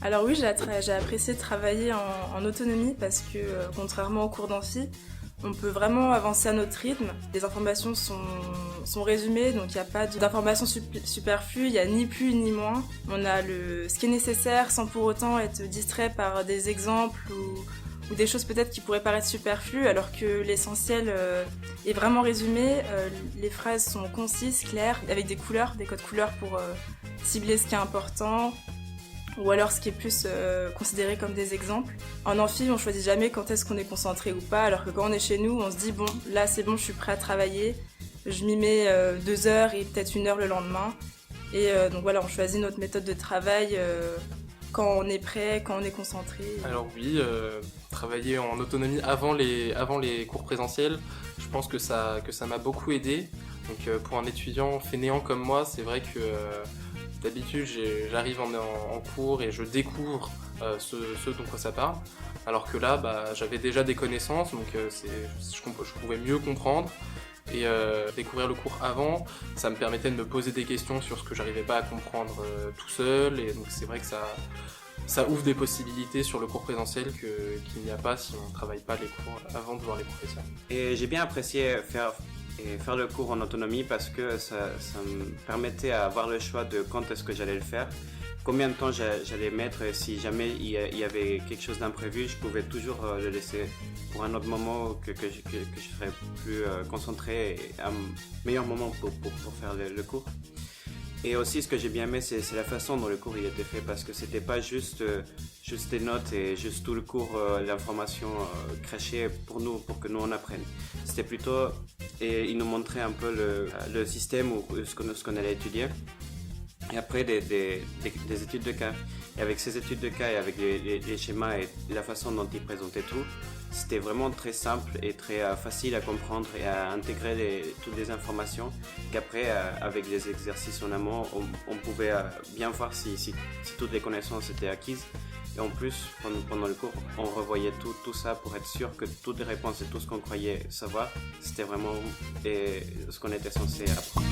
Alors oui, j'ai apprécié de travailler en autonomie parce que, contrairement aux cours d'amphi, on peut vraiment avancer à notre rythme. Les informations sont résumées, donc il n'y a pas d'informations superflues, il n'y a ni plus ni moins. On a ce qui est nécessaire sans pour autant être distrait par des exemples ou des choses peut-être qui pourraient paraître superflues, alors que l'essentiel est vraiment résumé. Les phrases sont concises, claires, avec des couleurs, des codes couleurs pour cibler ce qui est important, ou alors ce qui est plus considéré comme des exemples. En amphi, on choisit jamais quand est-ce qu'on est concentré ou pas, alors que quand on est chez nous, on se dit bon, là c'est bon, je suis prêt à travailler, je m'y mets 2 heures et peut-être 1 heure le lendemain. Et donc voilà, on choisit notre méthode de travail quand on est prêt, quand on est concentré. Alors oui, travailler en autonomie avant les cours présentiels, je pense que ça m'a beaucoup aidé. Donc pour un étudiant fainéant comme moi, c'est vrai que d'habitude j'arrive en cours et je découvre ce dont quoi ça parle. Alors que là, j'avais déjà des connaissances, donc je pouvais mieux comprendre. Et découvrir le cours avant, ça me permettait de me poser des questions sur ce que j'arrivais pas à comprendre tout seul. Et donc c'est vrai que ça ouvre des possibilités sur le cours présentiel qu'il n'y a pas si on ne travaille pas les cours avant de voir les professeurs. Et j'ai bien apprécié faire le cours en autonomie parce que ça me permettait d'avoir le choix de quand est-ce que j'allais le faire, combien de temps j'allais mettre. Si jamais il y avait quelque chose d'imprévu, je pouvais toujours le laisser pour un autre moment que je serais plus concentré et un meilleur moment pour faire le cours. Et aussi ce que j'ai bien aimé, c'est la façon dont le cours il était fait, parce que c'était pas juste des notes et juste tout le cours, l'information crachée pour que nous on apprenne. C'était plutôt, et il nous montrait un peu le système ou ce qu'on allait étudier. Et après des études de cas. Et avec ces études de cas et avec les schémas et la façon dont ils présentaient tout, c'était vraiment très simple et très facile à comprendre et à intégrer toutes les informations. Qu'après, avec les exercices en amont, on pouvait bien voir si toutes les connaissances étaient acquises. Et en plus, pendant le cours, on revoyait tout ça pour être sûr que toutes les réponses et tout ce qu'on croyait savoir, c'était vraiment ce qu'on était censé apprendre.